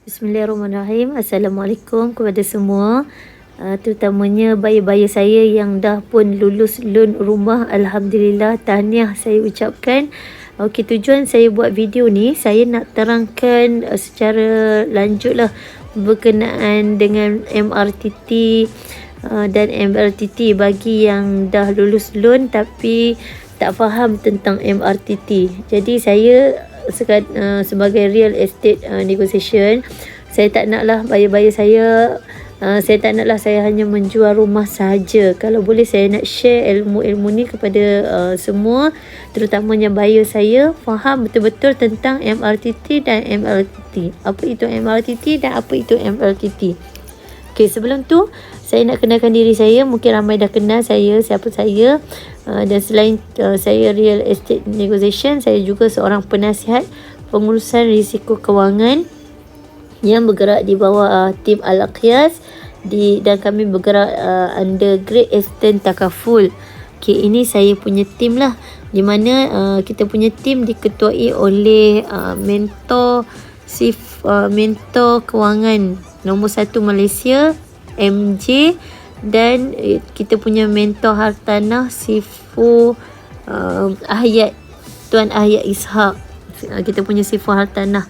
Bismillahirrahmanirrahim. Assalamualaikum kepada semua. Terutamanya buyer-buyer saya yang dah pun lulus loan rumah. Alhamdulillah, tahniah saya ucapkan. Okey, tujuan saya buat video ni, saya nak terangkan secara lanjut lah berkenaan dengan MRTT dan MLTT bagi yang dah lulus loan tapi tak faham tentang MRTT. Jadi saya sebagai real estate negotiation, saya tak naklah buyer-buyer saya saya hanya menjual rumah sahaja. Kalau boleh saya nak share ilmu-ilmu ni kepada semua, terutamanya buyer saya faham betul-betul tentang MRTT dan MLTT. Apa itu MRTT dan apa itu MLTT? Okey, sebelum tu saya nak kenalkan diri saya. Mungkin ramai dah kenal saya, siapa saya. Dan selain saya real estate negotiation, saya juga seorang penasihat pengurusan risiko kewangan yang bergerak di bawah tim Al-Aqyas dan kami bergerak under Great Eastern Takaful. Okey, ini saya punya tim lah, di mana kita punya tim diketuai oleh mentor kewangan nombor 1 Malaysia, MJ, dan kita punya mentor hartanah Sifu Ahyat, Tuan Ahyat Ishak. Kita punya Sifu hartanah.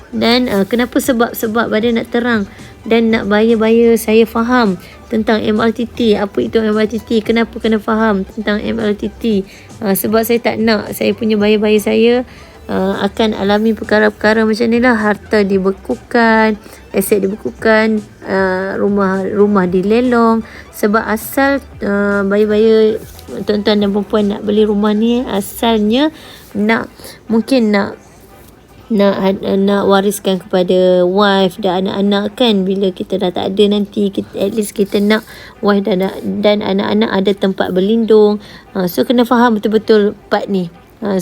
Dan kenapa sebab pada nak terang dan nak buyer saya faham tentang MRTT. Apa itu MRTT? Kenapa kena faham tentang MRTT? Sebab saya tak nak saya punya buyer saya akan alami perkara-perkara macam ni lah. Harta dibekukan, aset dibekukan, rumah dilelong. Sebab asal buyer tuan-tuan dan perempuan nak beli rumah ni, asalnya mungkin nak wariskan kepada wife dan anak-anak kan. Bila kita dah tak ada nanti, at least kita nak wife dan anak-anak ada tempat berlindung. So kena faham betul-betul part ni,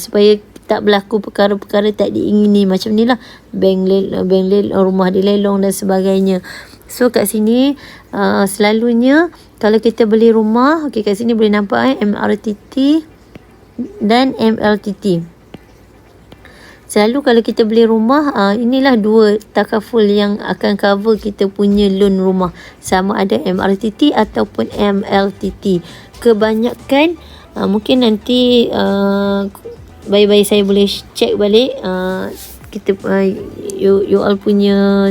supaya tak berlaku perkara-perkara tak diingini macam ni lah, bank rumah dilelong dan sebagainya. So kat sini selalunya kalau kita beli rumah, okey, kat sini boleh nampak MRTT dan MLTT. Selalu kalau kita beli rumah, inilah dua takaful yang akan cover kita punya loan rumah, sama ada MRTT ataupun MLTT. Kebanyakan mungkin nanti baik-baik saya boleh check balik kita you all punya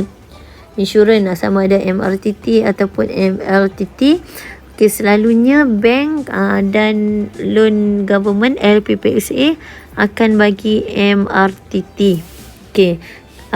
insurans sama ada MRTT ataupun MLTT. Okay, selalunya bank dan loan government LPPSA akan bagi MRTT. Okay,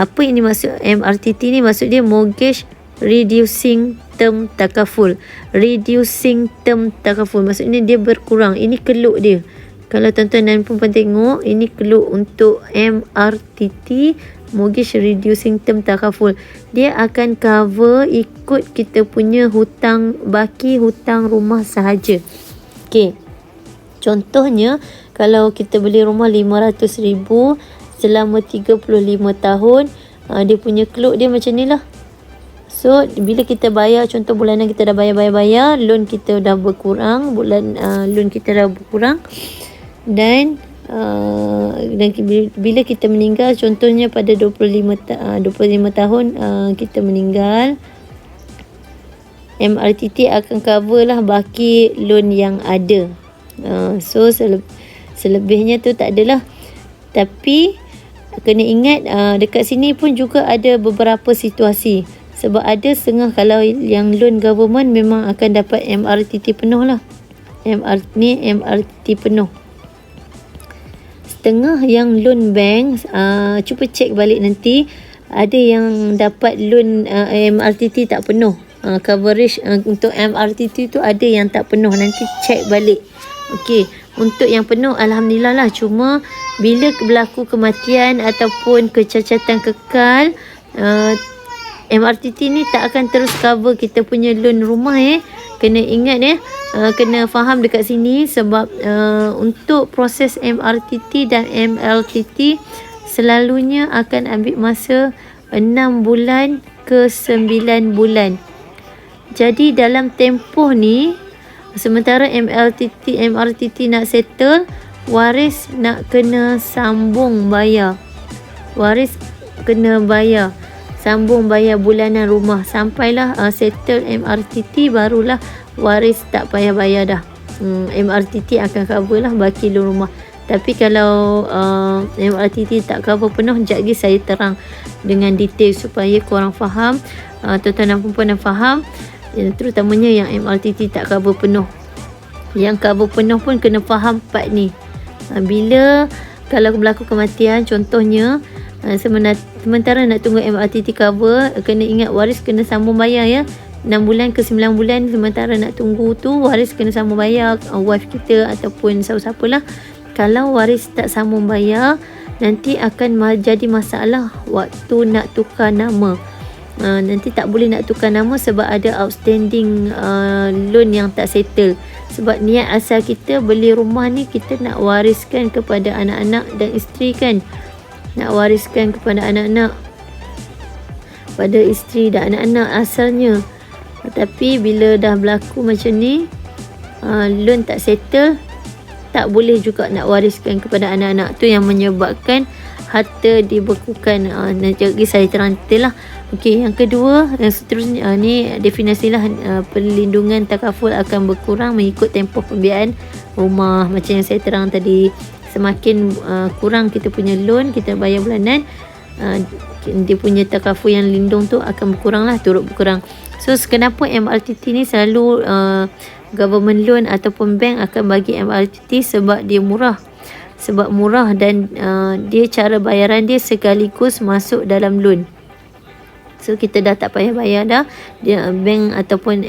apa ini maksud MRTT ni? Maksud dia Mortgage Reducing Term Takaful. Reducing Term Takaful maksudnya dia berkurang. Ini keluk dia. Kalau tuan-tuan dan perempuan tengok, ini keluk untuk MRTT, Mortgage Reducing Term Takaful. Dia akan cover ikut kita punya hutang baki, hutang rumah sahaja. Okey, contohnya kalau kita beli rumah 500,000 selama 35 tahun, dia punya keluk dia macam ni lah. So bila kita bayar, contoh bulanan kita dah bayar, loan kita dah berkurang, loan kita dah berkurang, dan bila kita meninggal, contohnya pada 25 tahun kita meninggal, MRTT akan cover lah baki loan yang ada. So selebihnya tu tak adalah. Tapi kena ingat, dekat sini pun juga ada beberapa situasi. Sebab ada setengah kalau yang loan government memang akan dapat MRTT penuh lah. MRTT penuh. Setengah yang loan bank, cuba cek balik nanti, ada yang dapat loan MRTT tak penuh. Coverage untuk MRTT tu ada yang tak penuh, nanti cek balik. Okey, untuk yang penuh alhamdulillah lah. Cuma bila berlaku kematian ataupun kecacatan kekal, MRTT ni tak akan terus cover kita punya loan rumah. Kena ingat kena faham dekat sini. Sebab untuk proses MRTT dan MLTT selalunya akan ambil masa 6 bulan ke 9 bulan. Jadi dalam tempoh ni, sementara MRTT nak settle, waris nak kena sambung bayar. Waris kena bayar. sambung bayar bulanan rumah. Sampailah settle MRTT, barulah waris tak payah bayar dah. MRTT akan cover lah baki loan rumah. Tapi kalau MRTT tak cover penuh, sekejap lagi saya terang dengan detail supaya korang faham, tuan-tuan dan perempuan faham, terutamanya yang MRTT tak cover penuh. Yang cover penuh pun kena faham part ni. Bila kalau berlaku kematian, contohnya sementara nak tunggu MRTT cover, kena ingat waris kena sambung bayar ya. 6 bulan ke 9 bulan sementara nak tunggu tu, waris kena sambung bayar, wife kita ataupun siapa-siapa lah. Kalau waris tak sambung bayar, nanti akan jadi masalah waktu nak tukar nama. Nanti tak boleh nak tukar nama sebab ada outstanding loan yang tak settle. Sebab niat asal kita beli rumah ni, kita nak wariskan kepada anak-anak dan isteri kan. Nak wariskan kepada anak-anak, pada isteri dan anak-anak asalnya. Tapi bila dah berlaku macam ni, loan tak settle, tak boleh juga nak wariskan kepada anak-anak. Tu yang menyebabkan harta dibekukan. Nanti lagi saya terang detail lah. Okey, yang kedua, yang seterusnya ni definisi lah, perlindungan takaful akan berkurang mengikut tempoh pembiayaan rumah. Macam yang saya terang tadi, semakin kurang kita punya loan, kita bayar bulanan, dia punya takaful yang lindung tu akan berkurang lah, turut berkurang. So kenapa MRTT ni selalu government loan ataupun bank akan bagi MRTT? Sebab dia murah. Sebab murah dan dia cara bayaran dia sekaligus masuk dalam loan. So kita dah tak payah bayar dah. Dia bank ataupun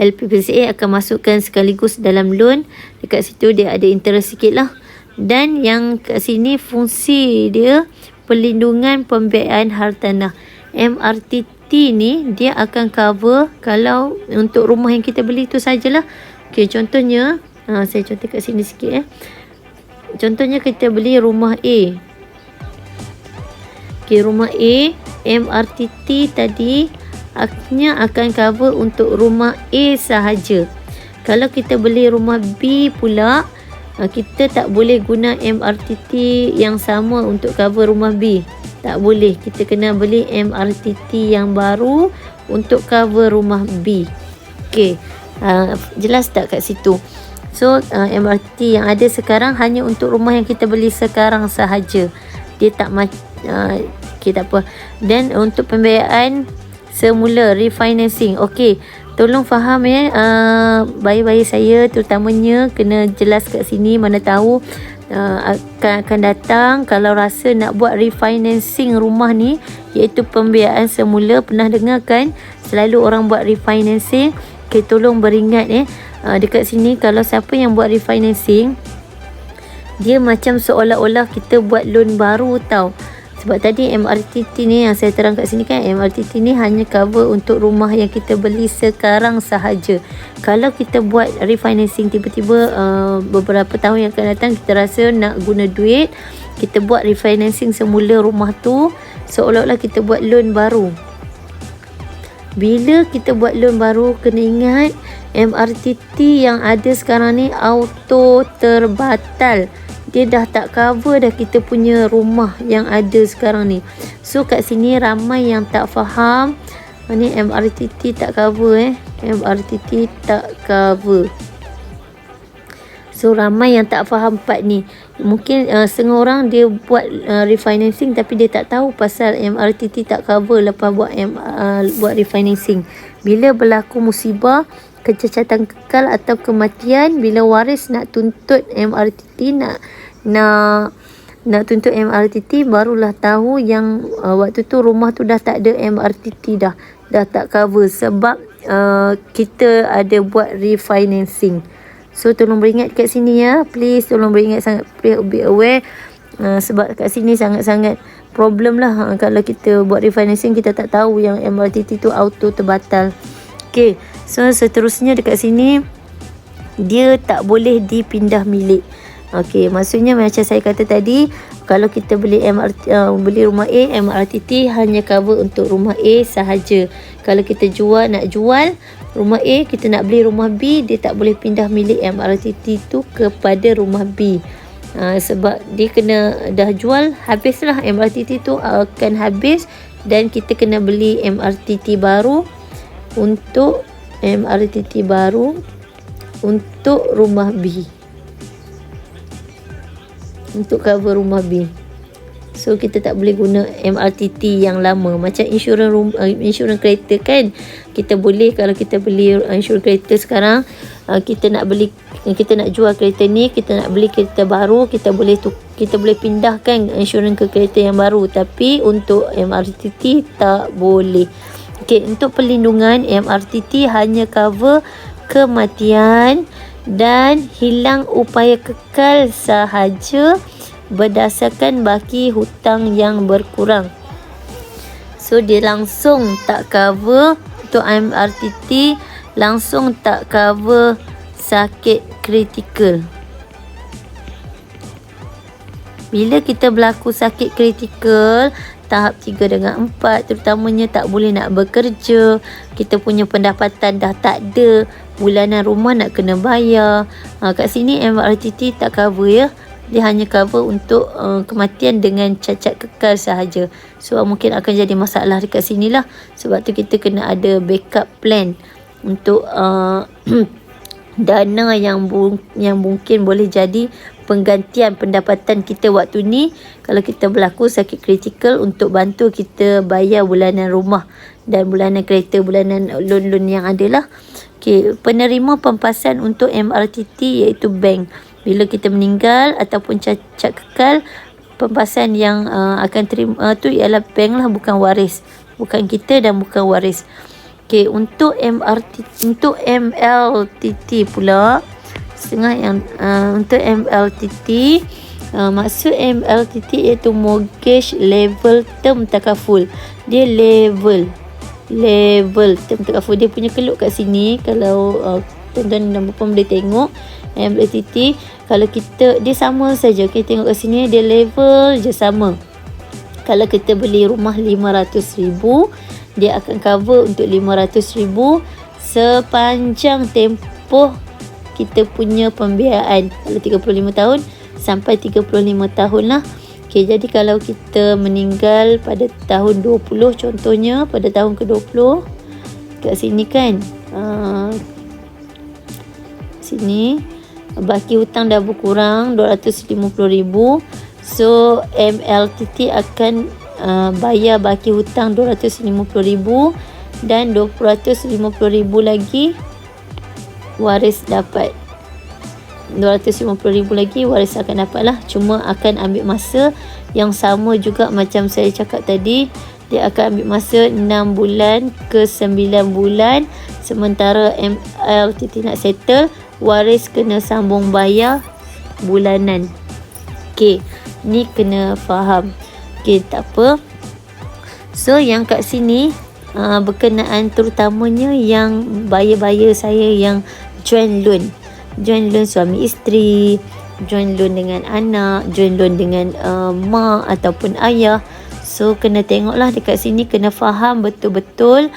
LPPCA akan masukkan sekaligus dalam loan. Dekat situ dia ada interest sikit lah. Dan yang kat sini fungsi dia perlindungan pembiayaan hartanah. MRTT ni dia akan cover kalau untuk rumah yang kita beli tu sajalah. Okey, contohnya saya contoh kat sini sikit Contohnya kita beli rumah A. Okey, rumah A, MRTT tadi akan cover untuk rumah A sahaja. Kalau kita beli rumah B pula, kita tak boleh guna MRTT yang sama untuk cover rumah B. Tak boleh. Kita kena beli MRTT yang baru untuk cover rumah B. Okey, jelas tak kat situ? So MRTT yang ada sekarang hanya untuk rumah yang kita beli sekarang sahaja. Dia tak okey, tak apa. Dan untuk pembiayaan semula, refinancing. Okey, tolong faham ya, bayi-bayi saya terutamanya kena jelas kat sini. Mana tahu akan datang kalau rasa nak buat refinancing rumah ni, iaitu pembiayaan semula. Pernah dengar kan selalu orang buat refinancing? Okey, tolong beringat dekat sini kalau siapa yang buat refinancing, dia macam seolah-olah kita buat loan baru tau. Sebab tadi MRTT ni yang saya terang kat sini kan, MRTT ni hanya cover untuk rumah yang kita beli sekarang sahaja. Kalau kita buat refinancing tiba-tiba beberapa tahun yang akan datang, kita rasa nak guna duit, kita buat refinancing semula rumah tu, seolah-olah kita buat loan baru. Bila kita buat loan baru, kena ingat MRTT yang ada sekarang ni auto terbatal. Dia dah tak cover dah kita punya rumah yang ada sekarang ni. So kat sini ramai yang tak faham. Ni MRTT tak cover MRTT tak cover. So ramai yang tak faham part ni. Mungkin setengah orang dia buat refinancing tapi dia tak tahu pasal MRTT tak cover lepas buat refinancing. Bila berlaku musibah, kecacatan kekal atau kematian, bila waris nak tuntut MRTT, nak tuntut MRTT, barulah tahu yang waktu tu rumah tu dah tak ada MRTT dah tak cover sebab kita ada buat refinancing. So tolong beringat kat sini ya, please tolong beringat sangat, be aware. Sebab kat sini sangat-sangat problem lah kalau kita buat refinancing, kita tak tahu yang MRTT tu auto terbatal. Okay, so seterusnya dekat sini dia tak boleh dipindah milik. Okey, maksudnya macam saya kata tadi, kalau kita beli beli rumah A, MRTT hanya cover untuk rumah A sahaja. Kalau kita nak jual rumah A, kita nak beli rumah B, dia tak boleh pindah milik MRTT tu kepada rumah B. Sebab dia kena dah jual, habislah MRTT tu akan habis, dan kita kena beli MRTT baru untuk rumah B, untuk cover rumah B. So kita tak boleh guna MRTT yang lama. Macam insurans kereta kan, kita boleh, kalau kita beli insurans kereta sekarang, kita nak jual kereta ni, kita nak beli kereta baru, kita boleh pindahkan insurans ke kereta yang baru. Tapi untuk MRTT tak boleh. Okey, untuk perlindungan, MRTT hanya cover kematian dan hilang upaya kekal sahaja berdasarkan baki hutang yang berkurang. So dia langsung tak cover untuk MRTT, langsung tak cover sakit kritikal. Bila kita berlaku sakit kritikal tahap 3 dengan 4, terutamanya tak boleh nak bekerja, kita punya pendapatan dah tak ada, bulanan rumah nak kena bayar. Kat sini MRTT tak cover ya. Dia hanya cover untuk kematian dengan cacat kekal sahaja. So mungkin akan jadi masalah dekat sini lah. Sebab tu kita kena ada backup plan untuk dana yang mungkin boleh jadi penggantian pendapatan kita waktu ni kalau kita berlaku sakit kritikal, untuk bantu kita bayar bulanan rumah dan bulanan kereta, bulanan loan yang ada lah. Okay, penerima pempasan untuk MRTT iaitu bank. Bila kita meninggal ataupun cacat kekal, pempasan yang akan terima tu ialah bank lah, bukan waris, bukan kita dan bukan waris. Okey, untuk MLTT pula setengah yang untuk MLTT, maksud MLTT iaitu mortgage level term takaful. Dia level term takaful. Dia punya keluk kat sini, kalau tuan-tuan dan puan boleh tengok MLTT, kalau dia sama saja. Kita tengok kat sini, dia level je sama. Kalau kita beli rumah 500,000, dia akan cover untuk 500,000 sepanjang tempoh kita punya pembiayaan. Kalau 35 tahun sampai 35 tahun lah. Okay, jadi kalau kita meninggal pada tahun 20 contohnya, pada tahun ke-20 kat sini kan, sini baki hutang dah berkurang 250,000. So MLTT akan bayar baki hutang 250,000 dan 250,000 lagi waris dapat. 250,000 lagi waris akan dapat lah. Cuma akan ambil masa yang sama juga macam saya cakap tadi. Dia akan ambil masa 6 bulan ke 9 bulan. Sementara MLTT nak settle, waris kena sambung bayar bulanan. Okey, ni kena faham. Okey, tak apa. So yang kat sini berkenaan terutamanya yang buyer saya yang joint loan suami isteri, joint loan dengan anak, joint loan dengan mak ataupun ayah. So kena tengoklah dekat sini, kena faham betul-betul.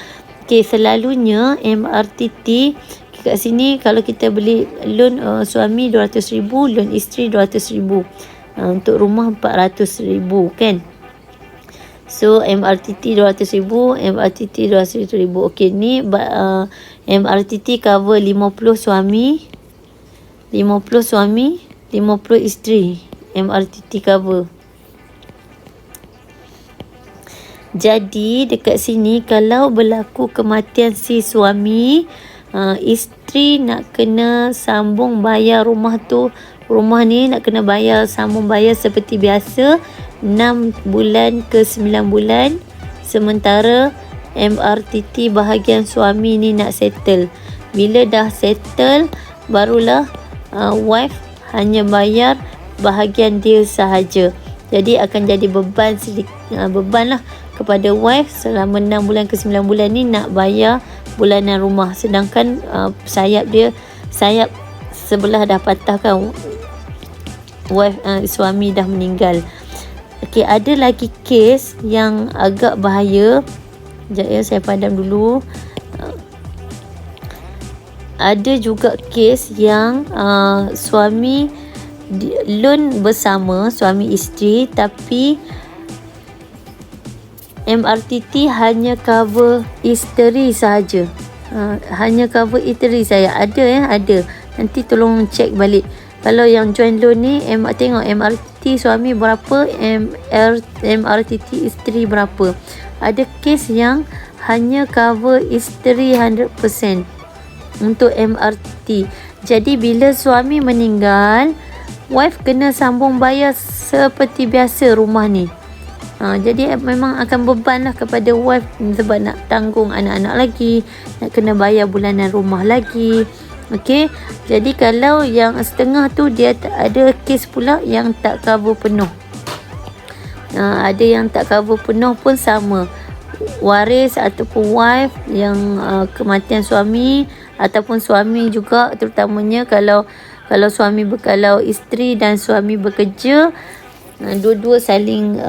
Okey, selalunya MRTT kat sini kalau kita beli loan suami 200,000, loan isteri 200,000, untuk rumah 400,000 kan. So MRTT 200,000, MRTT 200,000. Okey, ni MRTT cover 50 suami, 50 isteri. MRTT cover. Jadi dekat sini kalau berlaku kematian si suami, isteri nak kena sambung bayar rumah tu. Rumah ni nak kena sambung bayar seperti biasa 6 bulan ke 9 bulan. Sementara MRTT bahagian suami ni nak settle. Bila dah settle, barulah wife hanya bayar bahagian dia sahaja. Jadi akan jadi beban lah kepada wife selama 6 bulan ke 9 bulan ni nak bayar bulanan rumah. Sedangkan sayap sebelah dah patah kan, wife suami dah meninggal. Okey, ada lagi kes yang agak bahaya. Sekejap ya, saya padam dulu. Ada juga kes yang suami loan bersama, suami isteri, tapi MRTT hanya cover isteri sahaja. Hanya cover isteri saya. Ada. Nanti tolong cek balik. Kalau yang joint loan ni, tengok MRTT suami berapa, MRTT isteri berapa. Ada kes yang hanya cover isteri 100% untuk MRTT. Jadi bila suami meninggal, wife kena sambung bayar seperti biasa rumah ni. Jadi memang akan beban lah kepada wife sebab nak tanggung anak-anak lagi, nak kena bayar bulanan rumah lagi. Okey, jadi kalau yang setengah tu dia ada kes pula yang tak cover penuh. Ada yang tak cover penuh pun sama. Waris ataupun wife yang kematian suami ataupun suami juga, terutamanya kalau isteri dan suami bekerja, dua-dua saling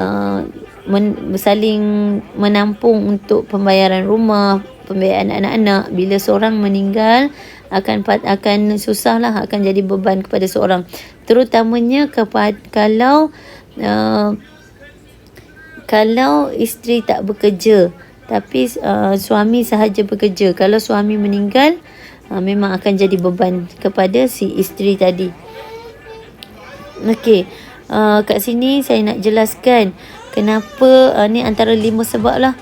menampung untuk pembayaran rumah, pembayaran anak-anak. Bila seorang meninggal akan susahlah, akan jadi beban kepada seorang, terutamanya kalau isteri tak bekerja tapi suami sahaja bekerja. Kalau suami meninggal, memang akan jadi beban kepada si isteri tadi. Okey, kat sini saya nak jelaskan kenapa ni antara 5 sebab lah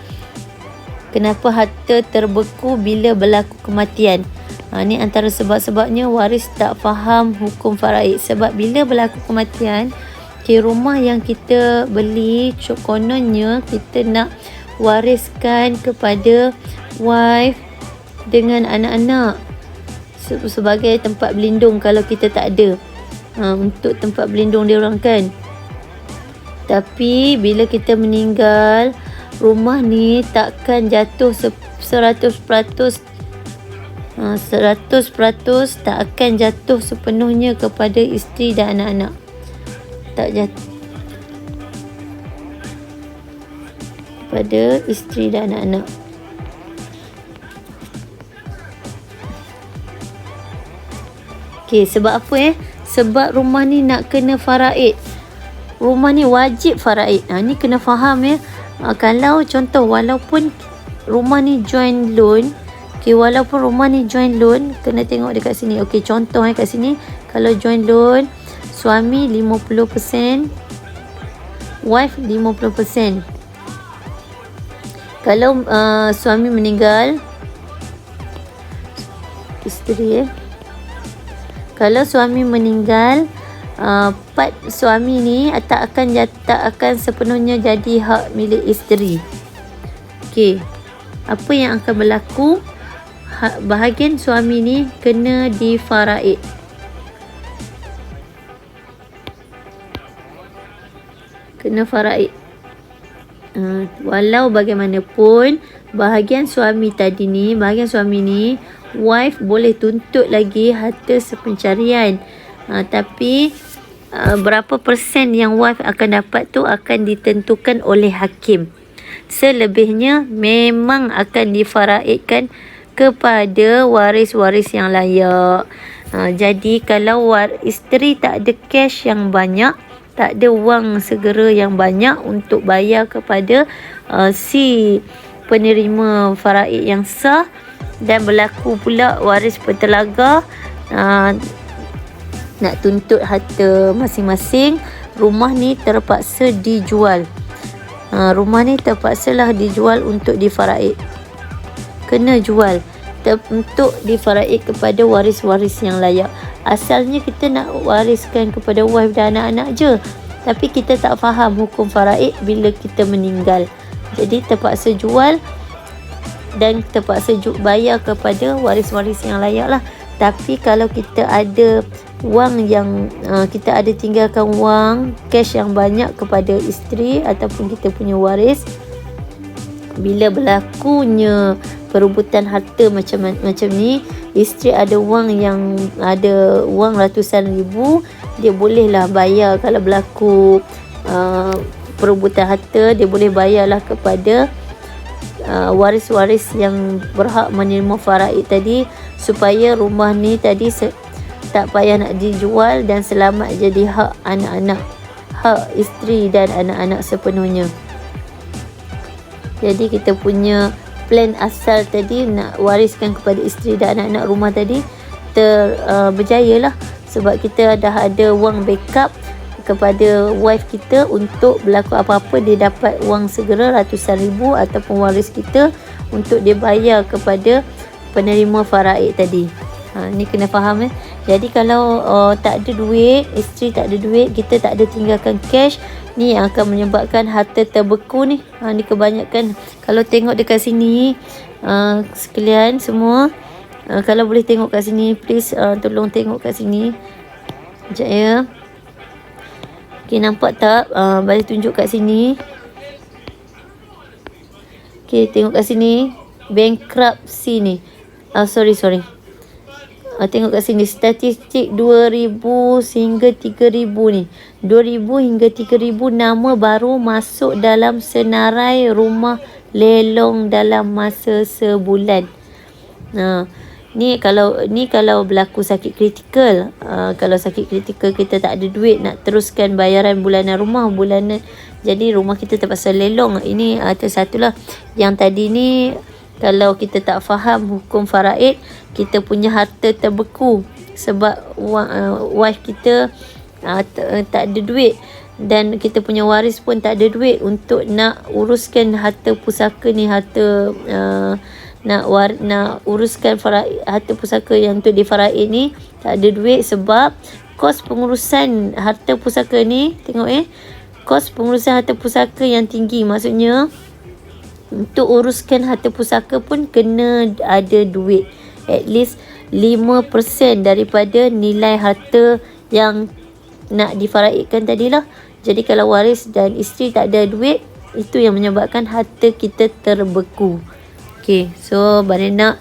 kenapa harta terbeku bila berlaku kematian. Ni antara sebab-sebabnya waris tak faham hukum faraid. Sebab bila berlaku kematian, rumah yang kita beli, kononnya kita nak wariskan kepada wife dengan anak-anak sebagai tempat berlindung kalau kita tak ada. Untuk tempat berlindung dia orang kan. Tapi bila kita meninggal, rumah ni takkan jatuh 100% tak akan jatuh sepenuhnya kepada isteri dan anak-anak. Tak jatuh kepada isteri dan anak-anak. Okey, sebab apa Sebab rumah ni nak kena faraid. Rumah ni wajib faraid. Ni kena faham kalau contoh walaupun rumah ni joint loan, walaupun rumah ni joint loan, kena tengok dekat sini. Contoh kat sini, kalau joint loan, suami 50%, wife 50%. Kalau suami meninggal, isteri kalau suami meninggal, part suami ni tak akan sepenuhnya jadi hak milik isteri. Apa yang akan berlaku? Bahagian suami ni kena difaraid. Kena faraid. Walau bagaimanapun, bahagian suami ni, wife boleh tuntut lagi harta sepencarian. Tapi berapa persen yang wife akan dapat tu akan ditentukan oleh hakim. Selebihnya memang akan difaraidkan kepada waris-waris yang layak. Jadi kalau isteri tak ada cash yang banyak, tak ada wang segera yang banyak untuk bayar kepada si penerima faraid yang sah, dan berlaku pula waris bertelaga nak tuntut harta masing-masing, rumah ni terpaksa dijual. Rumah ni terpaksalah dijual untuk difaraid. Kena jual untuk difaraid kepada waris-waris yang layak. Asalnya kita nak wariskan kepada wife dan anak-anak je, tapi kita tak faham hukum faraid bila kita meninggal. Jadi terpaksa jual dan terpaksa bayar kepada waris-waris yang layak lah. Tapi kalau kita ada wang yang kita ada tinggalkan wang cash yang banyak kepada isteri ataupun kita punya waris, bila berlakunya perebutan harta macam ni, isteri ada wang ratusan ribu, dia bolehlah bayar. Kalau berlaku perebutan harta, dia boleh bayarlah kepada waris-waris yang berhak menerima faraid tadi, supaya rumah ni tadi tak payah nak dijual dan selamat jadi hak anak-anak, hak isteri dan anak-anak sepenuhnya. Jadi kita punya plan asal tadi nak wariskan kepada isteri dan anak-anak rumah tadi berjaya lah, sebab kita dah ada wang backup kepada wife kita untuk berlaku apa-apa, dia dapat wang segera ratusan ribu ataupun waris kita untuk dia bayar kepada penerima faraid tadi. Ni kena faham Jadi kalau tak ada duit, isteri tak ada duit, kita tak ada tinggalkan cash, ni yang akan menyebabkan harta terbeku ni. Ni kebanyakan. Kalau tengok dekat sini, sekalian semua, kalau boleh tengok kat sini, please tolong tengok kat sini. Sekejap ya. Okay, nampak tak? Boleh tunjuk kat sini. Okay, tengok kat sini. Bankruptcy ni. Sorry. Tengok kat sini. Statistik 2000 hingga 3000 ni. 2000 hingga 3000 nama baru masuk dalam senarai rumah lelong dalam masa sebulan. Ni kalau berlaku sakit kritikal. Kalau sakit kritikal kita tak ada duit nak teruskan bayaran bulanan rumah, jadi rumah kita terpaksa lelong. Ini satulah. Yang tadi ni kalau kita tak faham hukum faraid, kita punya harta terbeku sebab wife kita tak ada duit, dan kita punya waris pun tak ada duit untuk nak uruskan harta pusaka ni, nak uruskan harta pusaka yang untuk difaraid ni. Tak ada duit sebab kos pengurusan harta pusaka ni, tengok kos pengurusan harta pusaka yang tinggi. Maksudnya untuk uruskan harta pusaka pun kena ada duit, at least 5% daripada nilai harta yang nak difaraidkan tadilah. Jadi kalau waris dan isteri tak ada duit, itu yang menyebabkan harta kita terbeku. Okay, so nak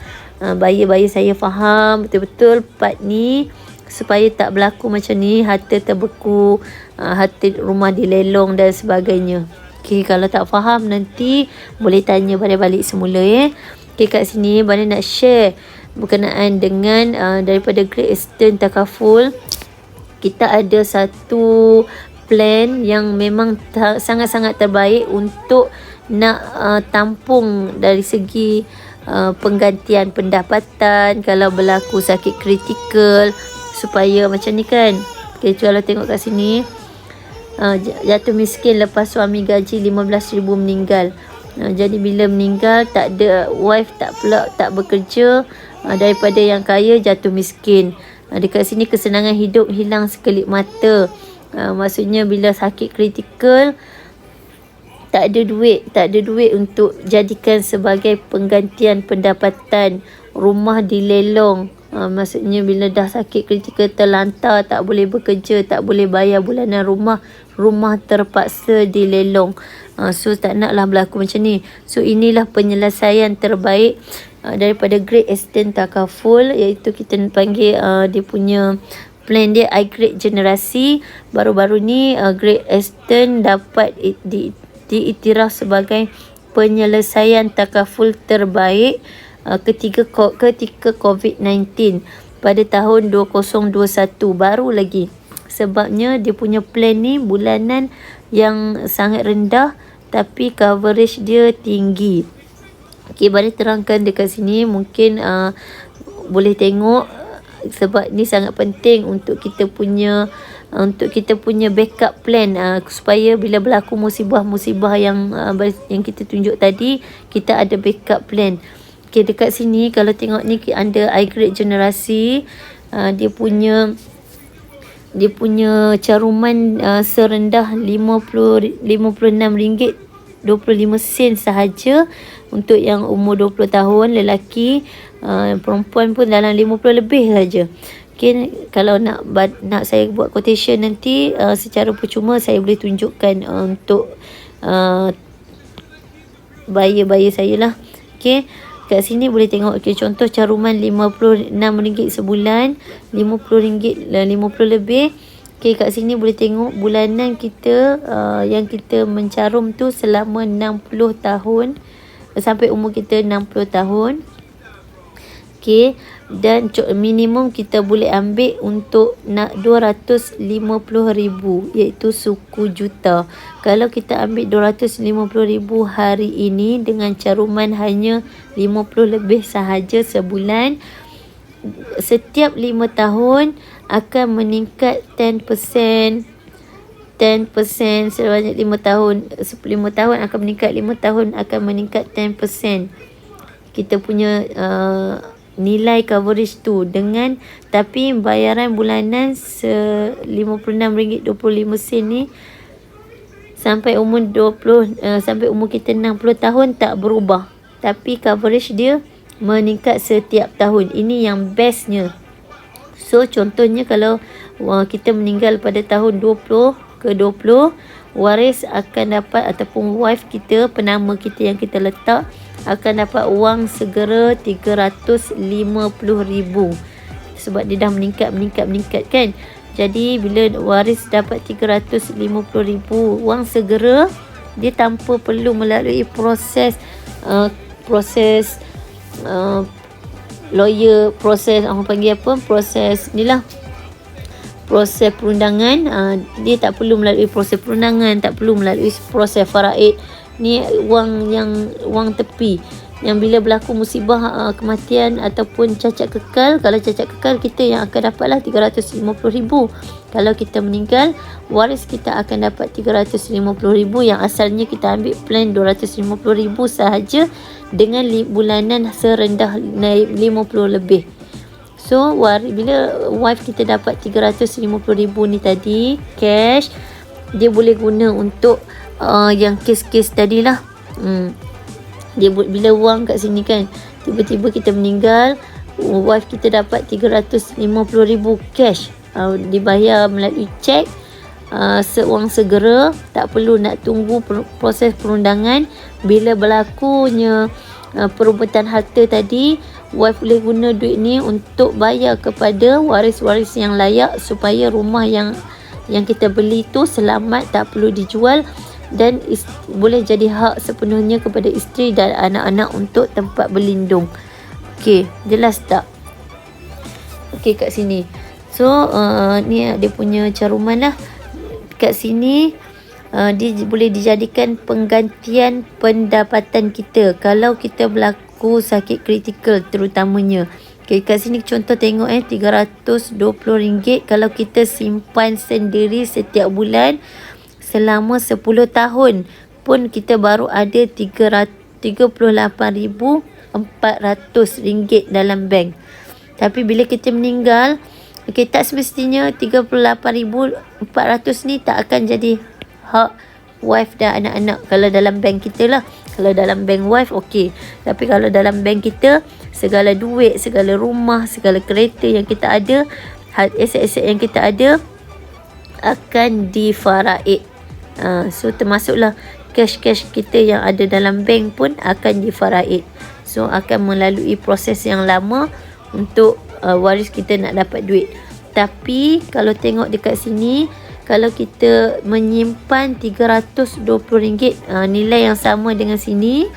buyer saya faham betul-betul part ni supaya tak berlaku macam ni, harta terbeku, harta rumah dilelong dan sebagainya. Okay, kalau tak faham nanti boleh tanya balik semula Okay, kat sini nak share berkenaan dengan daripada Great Eastern Takaful. Kita ada satu plan yang memang sangat-sangat terbaik untuk nak tampung dari segi penggantian pendapatan kalau berlaku sakit kritikal, supaya macam ni kan. Okay, kalau tengok kat sini, jatuh miskin lepas suami gaji 15,000 meninggal. Jadi bila meninggal, tak ada wife, tak bekerja, daripada yang kaya jatuh miskin. Dekat sini kesenangan hidup hilang sekelip mata. Maksudnya bila sakit kritikal, tak ada duit untuk jadikan sebagai penggantian pendapatan, rumah dilelong. Maksudnya bila dah sakit kritikal, terlantar, tak boleh bekerja, tak boleh bayar bulanan rumah terpaksa dilelong. So tak naklah berlaku macam ni. So inilah penyelesaian terbaik daripada Great Eastern Takaful, iaitu kita panggil dia punya plan dia iGreat Generasi. Baru-baru ni Great Eastern dapat diiktiraf sebagai penyelesaian takaful terbaik ketika COVID-19 pada tahun 2021, baru lagi. Sebabnya dia punya plan ni bulanan yang sangat rendah tapi coverage dia tinggi. Okay, boleh terangkan dekat sini, mungkin boleh tengok, sebab ni sangat penting untuk kita punya backup plan, supaya bila berlaku musibah-musibah yang kita tunjuk tadi, kita ada backup plan. Okay, dekat sini kalau tengok ni under iGreat Generasi, dia punya caruman serendah RM56.25 sahaja untuk yang umur 20 tahun lelaki, perempuan pun dalam 50 lebih saja. Okay, kalau nak saya buat quotation nanti secara percuma, saya boleh tunjukkan untuk buyer saya lah. Okay, kat sini boleh tengok. Okay, contoh caruman RM56 sebulan, RM50 lebih. Okay, kat sini boleh tengok bulanan kita yang kita mencarum tu selama 60 tahun, sampai umur kita 60 tahun. Okey, dan minimum kita boleh ambil untuk nak 250,000 iaitu suku juta. Kalau kita ambil 250,000 hari ini dengan caruman hanya 50 lebih sahaja sebulan, setiap 5 tahun akan meningkat 10%. 10% sebanyak 5 tahun. 5 tahun akan meningkat, 5 tahun akan meningkat 10%. Kita punya nilai coverage tu dengan, tapi bayaran bulanan RM56.25 ni sampai umur sampai umur kita 60 tahun tak berubah, tapi coverage dia meningkat setiap tahun. Ini yang bestnya. So contohnya kalau kita meninggal pada tahun 20 ke 20, waris akan dapat, ataupun wife kita, penama kita yang kita letak, akan dapat wang segera 350,000 sebab dia dah meningkat kan. Jadi bila waris dapat 350,000 wang segera, dia tanpa perlu melalui proses lawyer, proses orang panggil apa, proses perundangan. Dia tak perlu melalui proses perundangan, tak perlu melalui proses faraid. Ni wang tepi yang bila berlaku musibah, kematian ataupun cacat kekal. Kalau cacat kekal, kita yang akan dapatlah 350,000. Kalau kita meninggal, waris kita akan dapat 350,000 yang asalnya kita ambil plan 250,000 sahaja dengan bulanan serendah 50 lebih. So bila wife kita dapat 350,000 ni tadi cash, dia boleh guna untuk yang kes-kes tadilah. Dia bila wang kat sini kan, tiba-tiba kita meninggal, wife kita dapat 350,000 cash, dibayar melalui cek, sewang segera, tak perlu nak tunggu proses perundangan. Bila berlakunya perebutan harta tadi, wife boleh guna duit ni untuk bayar kepada waris-waris yang layak, supaya rumah yang kita beli tu selamat, tak perlu dijual, dan boleh jadi hak sepenuhnya kepada isteri dan anak-anak untuk tempat berlindung. Okey, jelas tak? Okey, kat sini. So ni dia punya caruman lah. Kat sini dia boleh dijadikan penggantian pendapatan kita kalau kita berlaku sakit kritikal terutamanya. Okay, kat sini contoh tengok RM320 kalau kita simpan sendiri setiap bulan selama 10 tahun pun kita baru ada RM38,400 dalam bank. Tapi bila kita meninggal, tak semestinya 38,400 ni tak akan jadi hak wife dan anak-anak kalau dalam bank kita lah. Kalau dalam bank wife okey, tapi kalau dalam bank kita, segala duit, segala rumah, segala kereta yang kita ada, aset-aset yang kita ada akan difaraid. So termasuklah cash kita yang ada dalam bank pun akan difaraid. So akan melalui proses yang lama untuk waris kita nak dapat duit. Tapi kalau tengok dekat sini, kalau kita menyimpan RM320, nilai yang sama dengan sini,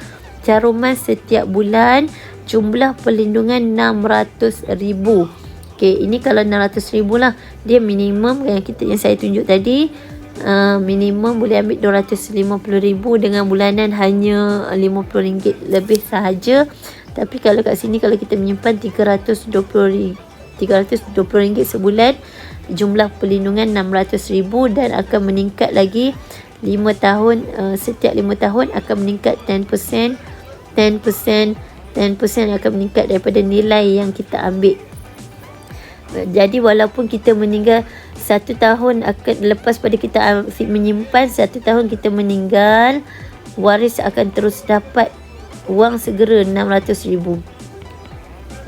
caruman setiap bulan, jumlah perlindungan RM600,000. Okey, ini kalau RM600,000 lah, dia minimum yang saya tunjuk tadi. Minimum boleh ambil RM250,000 dengan bulanan hanya RM50 lebih sahaja. Tapi kalau kat sini, kalau kita menyimpan RM320 sebulan, jumlah perlindungan RM600,000 dan akan meningkat lagi 5 tahun. Setiap 5 tahun akan meningkat 10% akan meningkat daripada nilai yang kita ambil. Jadi walaupun kita meninggal 1 tahun akan lepas pada kita menyimpan, 1 tahun kita meninggal, waris akan terus dapat wang segera RM600,000.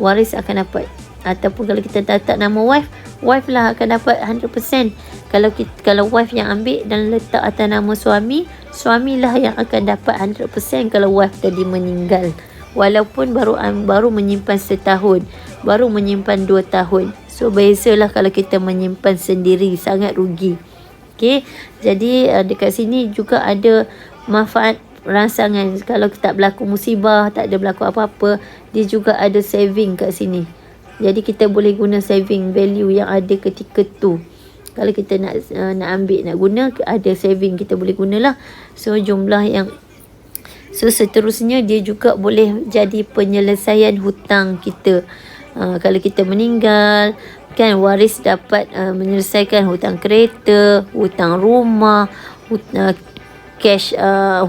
Waris akan dapat. Ataupun kalau kita letak nama wife lah akan dapat 100%. Kalau wife yang ambil dan letak atas nama suamilah yang akan dapat 100% kalau wife tadi meninggal. Walaupun baru menyimpan setahun, baru menyimpan 2 tahun. So bezalah kalau kita menyimpan sendiri, sangat rugi. Okey, jadi dekat sini juga ada manfaat rangsangan. Kalau tak berlaku musibah, tak ada berlaku apa-apa, dia juga ada saving kat sini. Jadi kita boleh guna saving value yang ada ketika tu. Kalau kita nak ambil, nak guna, ada saving, kita boleh gunalah. So jumlah yang seterusnya dia juga boleh jadi penyelesaian hutang kita. Kalau kita meninggal, kan waris dapat menyelesaikan hutang kereta, hutang rumah, cash,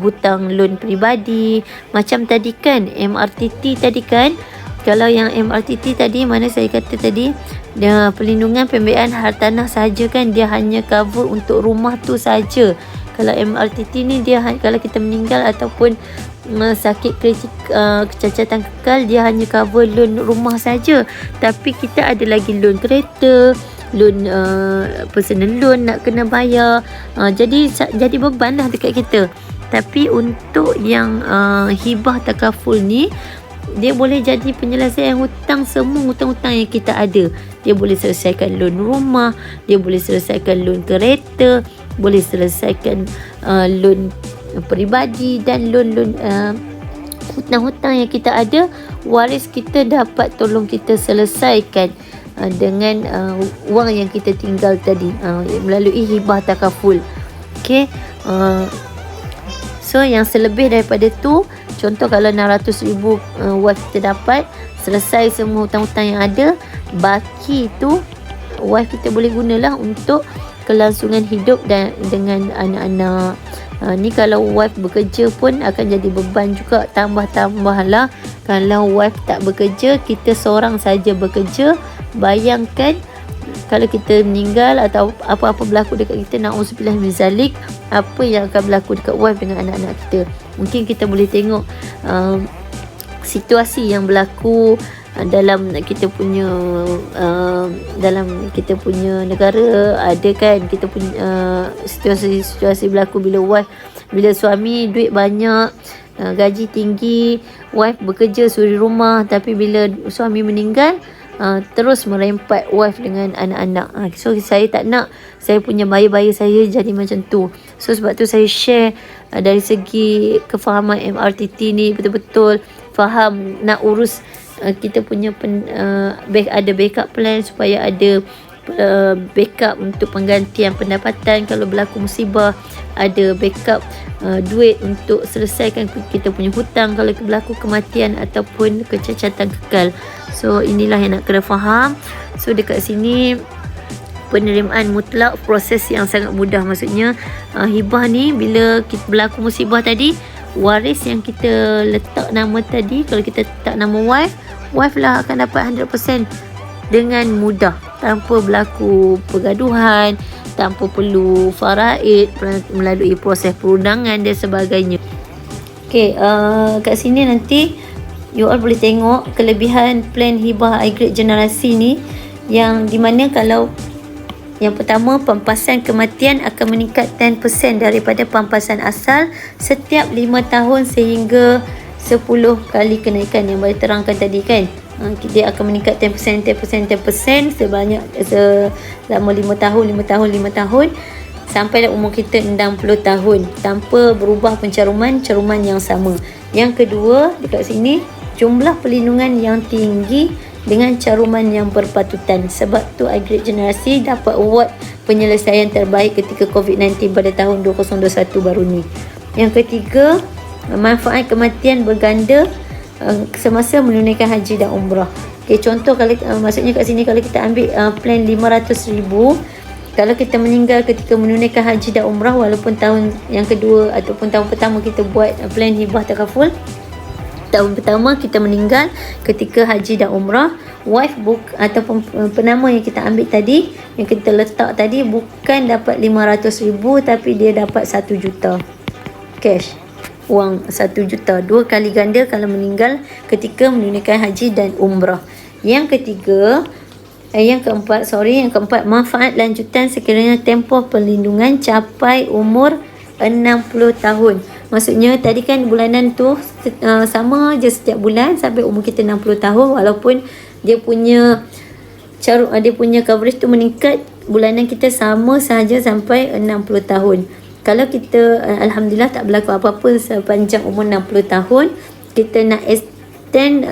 hutang loan peribadi. Macam tadi kan MRTT tadi kan, kalau yang MRTT tadi, mana saya kata tadi, dia perlindungan pembiayaan hartanah saja kan, dia hanya cover untuk rumah tu saja. Kalau MRTT ni dia kalau kita meninggal ataupun sakit kritik, kecacatan kekal, dia hanya cover loan rumah saja. Tapi kita ada lagi loan kereta, loan personal loan nak kena bayar. Jadi beban lah dekat kita. Tapi untuk yang hibah takaful ni, dia boleh jadi penyelesaian hutang, semua hutang-hutang yang kita ada. Dia boleh selesaikan loan rumah, dia boleh selesaikan loan kereta, boleh selesaikan loan peribadi dan loan hutang-hutang yang kita ada. Waris kita dapat tolong kita selesaikan dengan wang yang kita tinggal tadi, melalui hibah takaful. Okay. So yang selebih daripada tu, contoh kalau 600,000 wife kita dapat, selesai semua hutang-hutang yang ada, baki tu wife kita boleh gunalah untuk kelangsungan hidup dan dengan anak-anak. Ni kalau wife bekerja pun akan jadi beban juga, tambah-tambah lah. Kalau wife tak bekerja, kita seorang saja bekerja, bayangkan kalau kita meninggal atau apa-apa berlaku dekat kita, na'udzubillah min zalik, apa yang akan berlaku dekat wife dengan anak-anak kita. Mungkin kita boleh tengok situasi yang berlaku dalam kita punya negara. Ada kan kita punya situasi berlaku bila suami duit banyak, gaji tinggi, wife bekerja suri rumah, tapi bila suami meninggal, terus merempat wife dengan anak-anak. So saya tak nak saya punya bayi-bayi saya jadi macam tu. So sebab tu saya share dari segi kefahaman MRTT ni, betul-betul faham nak urus kita punya ada backup plan, supaya ada backup untuk penggantian pendapatan kalau berlaku musibah, ada backup duit untuk selesaikan kita punya hutang kalau berlaku kematian ataupun kecacatan kekal. So inilah yang nak kena faham. So dekat sini penerimaan mutlak, proses yang sangat mudah. Maksudnya hibah ni bila kita berlaku musibah tadi, waris yang kita letak nama tadi, kalau kita letak nama wife lah akan dapat 100% dengan mudah, tanpa berlaku pergaduhan, tanpa perlu faraid, melalui proses perundangan dan sebagainya. Okay, kat sini nanti you all boleh tengok kelebihan plan hibah iGrade generasi ni, yang dimana kalau yang pertama, pampasan kematian akan meningkat 10% daripada pampasan asal setiap 5 tahun sehingga 10 kali kenaikan yang boleh terangkan tadi kan. Dia akan meningkat 10% sebanyak selama 5 tahun sampai umur kita 60 tahun tanpa berubah pencaruman yang sama. Yang kedua, dekat sini jumlah perlindungan yang tinggi dengan caruman yang berpatutan. Sebab tu iGrade generasi dapat award penyelesaian terbaik ketika COVID-19 pada tahun 2021 baru ni. Yang ketiga, manfaat kematian berganda semasa menunaikan haji dan umrah. Okay, contoh kalau maksudnya kat sini kalau kita ambil plan 500,000, kalau kita meninggal ketika menunaikan haji dan umrah, walaupun tahun yang kedua ataupun tahun pertama kita buat plan hibah takaful, tahun pertama kita meninggal ketika haji dan umrah, wife ataupun penama yang kita ambil tadi, yang kita letak tadi, bukan dapat 500,000 tapi dia dapat 1 juta cash, wang 1 juta, 2 kali ganda kalau meninggal ketika menunaikan haji dan umrah. Yang keempat, manfaat lanjutan sekiranya tempoh perlindungan capai umur 60 tahun. Maksudnya tadi kan bulanan tu sama je setiap bulan sampai umur kita 60 tahun, walaupun dia punya coverage tu meningkat, bulanan kita sama sahaja sampai 60 tahun. Kalau kita alhamdulillah tak berlaku apa-apa sepanjang umur 60 tahun, kita nak extend,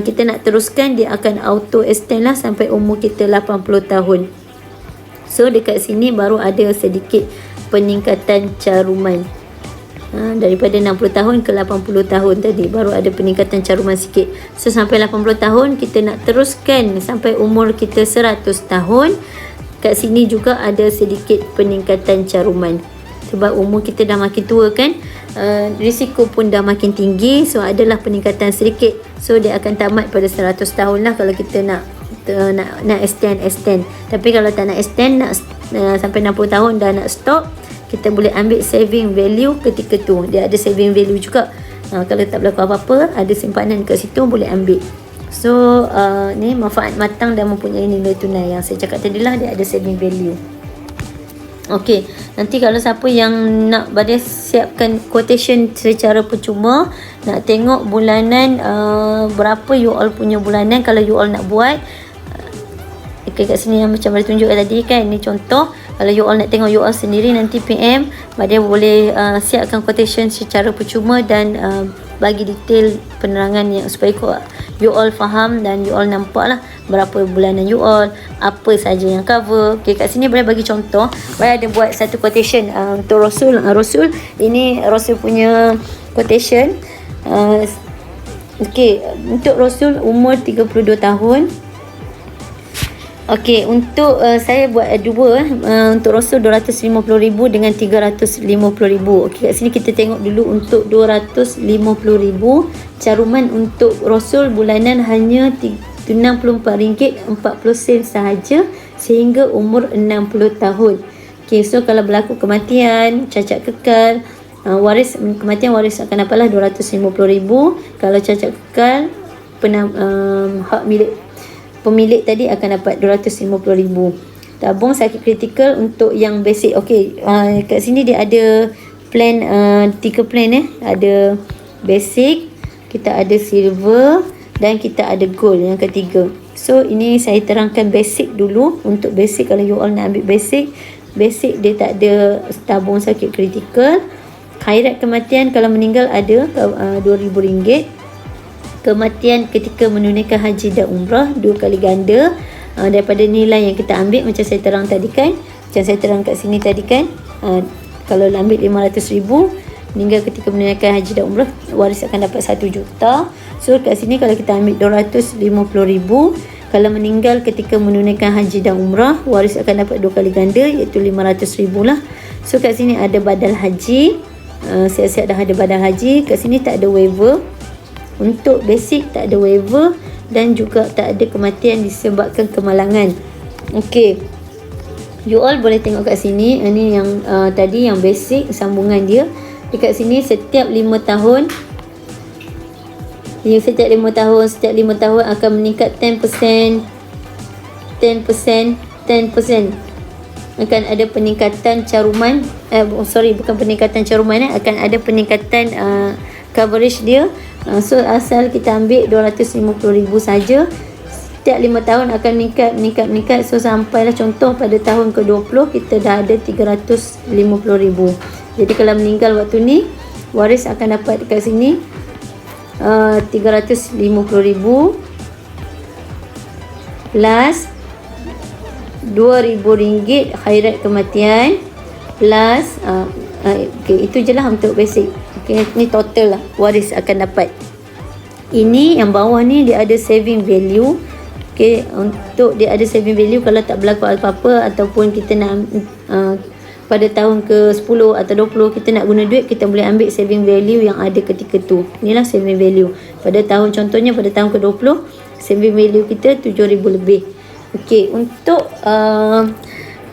kita nak teruskan, dia akan auto extend lah sampai umur kita 80 tahun. So dekat sini baru ada sedikit peningkatan caruman. Daripada 60 tahun ke 80 tahun tadi baru ada peningkatan caruman sikit. So sampai 80 tahun kita nak teruskan sampai umur kita 100 tahun. Kat sini juga ada sedikit peningkatan caruman. Sebab umur kita dah makin tua kan, risiko pun dah makin tinggi. So adalah peningkatan sedikit. So dia akan tamat pada 100 tahun lah kalau kita nak extend. Tapi kalau tak nak extend, nak sampai 60 tahun dah nak stop, kita boleh ambil saving value ketika tu. Dia ada saving value juga. Kalau tak berlaku apa-apa, ada simpanan kat situ, boleh ambil. So ni manfaat matang dan mempunyai nilai tunai. Yang saya cakap tadi lah, dia ada saving value. Okey, nanti kalau siapa yang nak Badia siapkan quotation secara percuma, nak tengok bulanan berapa you all punya bulanan kalau you all nak buat. Okay, kat sini yang macam Badia tunjukkan tadi kan, ni contoh. Kalau you all nak tengok you all sendiri, nanti PM Badia boleh siapkan quotation secara percuma dan bagi detail penerangan yang supaya you all faham dan you all nampak lah berapa bulanan you all, apa saja yang cover. Okay, kat sini Badia bagi contoh. Badia ada buat satu quotation untuk Rasul. Ini Rasul punya quotation. Okay, untuk Rasul umur 32 tahun. Okey, untuk saya buat dua untuk Rasul 250,000 dengan 350,000. Okey, kat sini kita tengok dulu untuk 250,000 caruman untuk Rasul bulanan hanya RM64.40 sahaja sehingga umur 60 tahun. Okey, so kalau berlaku kematian, cacat kekal, kematian waris akan dapatlah 250,000. Kalau cacat kekal, hak milik pemilik tadi akan dapat 250,000. Tabung sakit kritikal untuk yang basic. Okey, kat sini dia ada plan, 3 plan ada basic, kita ada silver dan kita ada gold yang ketiga. So ini saya terangkan basic dulu. Untuk basic, kalau you all nak ambil basic dia tak ada tabung sakit kritikal. Khairat kematian kalau meninggal ada RM2,000. Kematian ketika menunaikan haji dan umrah 2 kali ganda daripada nilai yang kita ambil. Macam saya terang tadi kan, macam saya terang kat sini tadi kan, kalau ambil 500,000 meninggal ketika menunaikan haji dan umrah, waris akan dapat 1 juta. So kat sini kalau kita ambil 250,000, kalau meninggal ketika menunaikan haji dan umrah, waris akan dapat 2 kali ganda, iaitu 500,000 lah. So kat sini ada badal haji, siap-siap dah ada badal haji. Kat sini tak ada waiver. Untuk basic tak ada waiver dan juga tak ada kematian disebabkan kemalangan. Okey, you all boleh tengok kat sini. Ini yang tadi yang basic, sambungan dia. Dekat sini setiap 5 tahun, setiap 5 tahun akan meningkat 10%. Akan ada peningkatan caruman, bukan peningkatan caruman, akan ada peningkatan coverage dia. So asal kita ambil 250,000 saja, setiap 5 tahun akan meningkat. So sampailah contoh pada tahun ke-20 kita dah ada 350,000. Jadi kalau meninggal waktu ni, waris akan dapat dekat sini 350,000 plus RM2,000 khairat kematian plus okay, itu je lah untuk basic. Okay, ni total lah waris akan dapat. Ini yang bawah ni dia ada saving value. Okay, untuk dia ada saving value kalau tak berlaku apa-apa ataupun kita nak pada tahun ke-10 atau 20 kita nak guna duit, kita boleh ambil saving value yang ada ketika tu. Inilah saving value. Pada tahun, contohnya pada tahun ke-20, saving value kita 7,000 lebih. Okay, untuk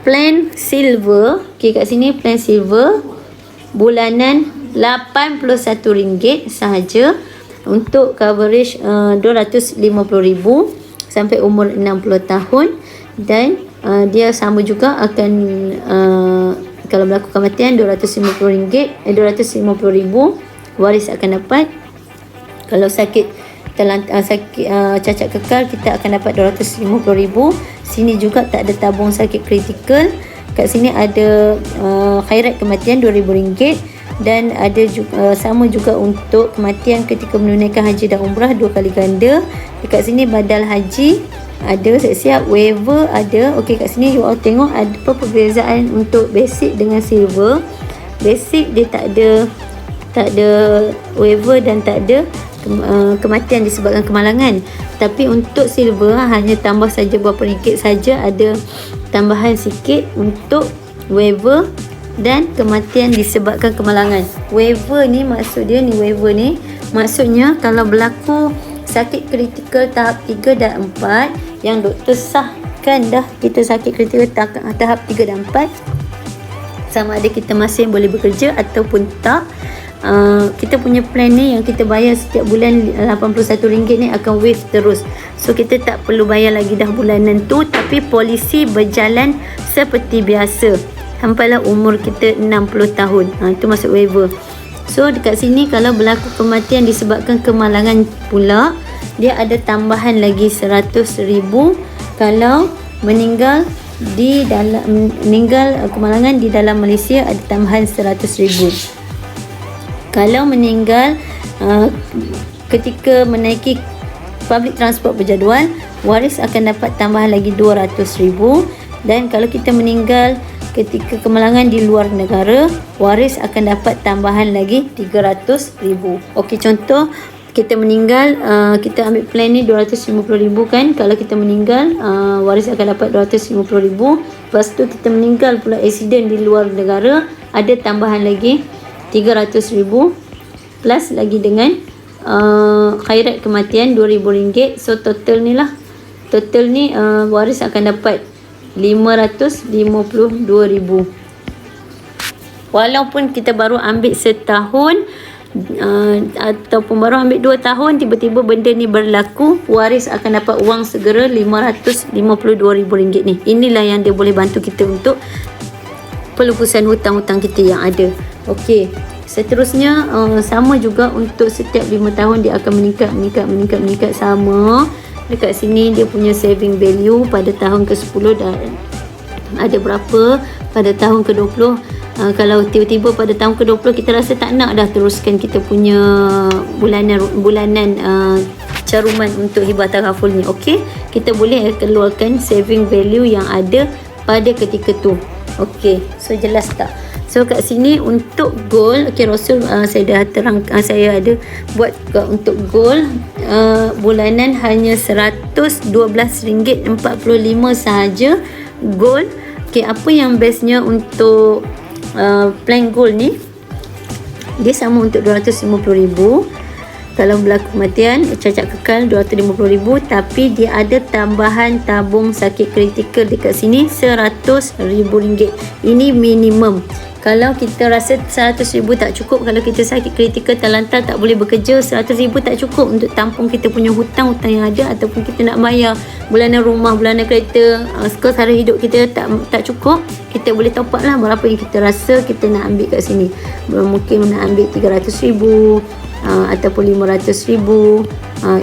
plan silver, okay, kat sini plan silver bulanan RM81 sahaja untuk coverage 250,000 sampai umur 60 tahun. Dan dia sama juga akan kalau berlaku kematian RM250,000 waris akan dapat. Kalau sakit cacat kekal kita akan dapat 250,000. Sini juga tak ada tabung sakit kritikal. Dekat sini ada khairat kematian RM2,000 dan ada juga, sama juga untuk kematian ketika menunaikan haji dan umrah 2 kali ganda. Dekat sini badal haji ada, siap-siap waiver ada. Okey, kat sini you all tengok ada apa perbezaan untuk basic dengan silver. Basic dia tak ada waiver dan tak ada kematian disebabkan kemalangan. Tapi untuk silver hanya tambah saja berapa ringgit saja, ada tambahan sikit untuk waiver dan kematian disebabkan kemalangan. Waiver ni maksudnya kalau berlaku sakit kritikal tahap 3 dan 4 yang doktor sahkan dah kita sakit kritikal tahap 3 dan 4, sama ada kita masih boleh bekerja ataupun tak. Kita punya plan ni yang kita bayar setiap bulan RM81 ni akan waive terus. So kita tak perlu bayar lagi dah bulanan tu, tapi polisi berjalan seperti biasa sampailah umur kita 60 tahun. Itu masuk waiver. So dekat sini kalau berlaku kematian disebabkan kemalangan pula, dia ada tambahan lagi RM100,000. Kalau meninggal kemalangan di dalam Malaysia ada tambahan RM100,000. Kalau meninggal ketika menaiki public transport berjadual, waris akan dapat tambahan lagi RM200,000. Dan kalau kita meninggal ketika kemalangan di luar negara, waris akan dapat tambahan lagi RM300,000. Okey, contoh kita meninggal, kita ambil plan ni RM250,000 kan. Kalau kita meninggal, waris akan dapat RM250,000. Lepas tu kita meninggal pula accident di luar negara, ada tambahan lagi RM300,000 plus lagi dengan khairat kematian RM2,000. So total ni waris akan dapat RM552,000. Walaupun kita baru ambil setahun ataupun baru ambil 2 tahun, tiba-tiba benda ni berlaku, waris akan dapat wang segera RM552,000 ni. Inilah yang dia boleh bantu kita untuk pelupusan hutang-hutang kita yang ada. Okey, seterusnya sama juga untuk setiap 5 tahun dia akan meningkat sama. Dekat sini dia punya saving value pada tahun ke-10 dan ada berapa pada tahun ke-20. Kalau tiba-tiba pada tahun ke-20 kita rasa tak nak dah teruskan kita punya bulanan caruman untuk hibah taghaful ni, okey, kita boleh keluarkan saving value yang ada pada ketika tu. Okey, so jelas tak? So kat sini untuk goal, okey Rasul saya dah saya ada buat untuk goal bulanan hanya RM112.45 sahaja goal. Okey, apa yang bestnya untuk plan goal ni, dia sama untuk RM250,000. Kalau berlaku kematian cacat kekal RM250,000, tapi dia ada tambahan tabung sakit kritikal dekat sini RM100,000. Ini minimum. Kalau kita rasa RM100,000 tak cukup, kalau kita sakit kritikal terlantar tak boleh bekerja, RM100,000 tak cukup untuk tampung kita punya hutang-hutang yang ada, ataupun kita nak bayar bulanan rumah, bulanan kereta, kos sara hidup kita tak cukup, kita boleh top up lah berapa yang kita rasa kita nak ambil kat sini. Mungkin nak ambil RM300,000 ataupun RM500,000,